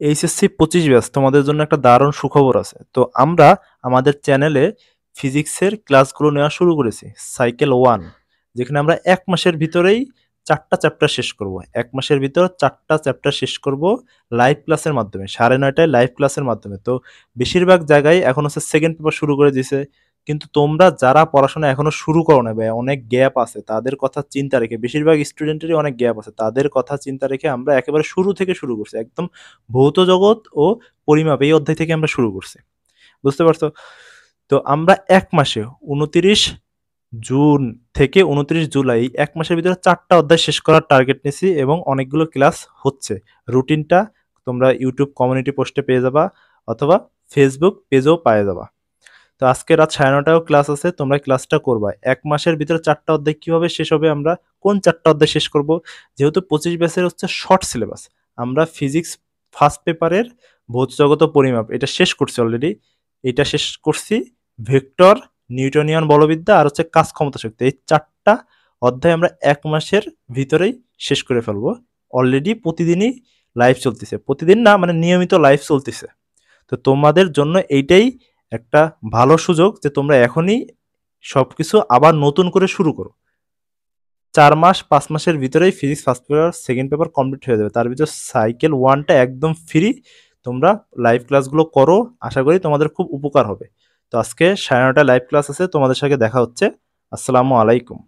HSC 25 batch তোমাদের জন্য একটা দারুণ সুখবর আছে। তো আমরা আমাদের চ্যানেলে ফিজিক্সের ক্লাসগুলো নেওয়া শুরু করেছি। সাইকেল 1, যেখানে আমরা 1 মাসের ভিতরেই 4টা চ্যাপ্টার শেষ করব। 1 মাসের ভিতর 4টা চ্যাপ্টার শেষ করব লাইভ ক্লাসের মাধ্যমে। 9:30টায় লাইভ ক্লাসের মাধ্যমে। তো বেশিরভাগ জায়গায় এখন হচ্ছে সেকেন্ড পেপার শুরু করে দিয়েছে। কিন্তু তোমরা যারা পড়াশোনা এখনো শুরু করো নাই বা অনেক গ্যাপ আছে, তাদের কথা চিন্তা রেখে, বেশিরভাগ স্টুডেন্টেরই অনেক গ্যাপ আছে, তাদের কথা চিন্তা রেখে আমরা একেবারে শুরু থেকে শুরু করছি। একদম ভৌত জগৎ ও পরিমাপ এই অধ্যায় থেকে আমরা শুরু করছি। বুঝতে পারছো? তো আমরা 1 মাসে 29 জুন থেকে 29 জুলাই 1 মাসের ভিতরে 4টা অধ্যায় শেষ করার টার্গেট নিয়েছি এবং অনেকগুলো ক্লাস হচ্ছে। রুটিনটা তোমরা ইউটিউব কমিউনিটি পোস্টে পেয়ে যাবা অথবা ফেসবুক পেজেও পেয়ে যাবা। তো আজকে রাত 9:30টায়ও ক্লাস আছে, তোমরা ক্লাসটা করবা। 1 মাসের ভিতরে 4টা অধ্যায় কিভাবে শেষ হবে, আমরা কোন 4টা অধ্যায় শেষ করব? যেহেতু 25 ব্যাচের হচ্ছে শর্ট সিলেবাস, আমরা ফিজিক্স ফার্স্ট পেপারের ভৌত জগত ও পরিমাপ এটা শেষ করছি অলরেডি। এটা শেষ করছি। ভেক্টর, নিউটনিয়ান বলবিদ্যা আর হচ্ছে কাজ ক্ষমতা শক্তি, এই 4টা অধ্যায় আমরা 1 মাসের ভিতরেই শেষ করে ফেলবো। অলরেডি প্রতিদিনই লাইভ চলতেছে, প্রতিদিন না মানে নিয়মিত লাইভ চলতেছে। তো তোমাদের জন্য এইটাই একটা ভালো সুযোগ যে তোমরা এখনই সবকিছু আবার নতুন করে শুরু করো। 4 মাস 5 মাসের ভিতরেই physics first paper second paper complete হয়ে যাবে। তার ভিতর সাইকেল 1টা একদম ফ্রি। তোমরা লাইভ ক্লাসগুলো করো, আশা করি তোমাদের খুব উপকার হবে। তো আজকে 9:30টায় লাইভ ক্লাস আছে, তোমাদের সাথে দেখা হচ্ছে। আসসালামু আলাইকুম।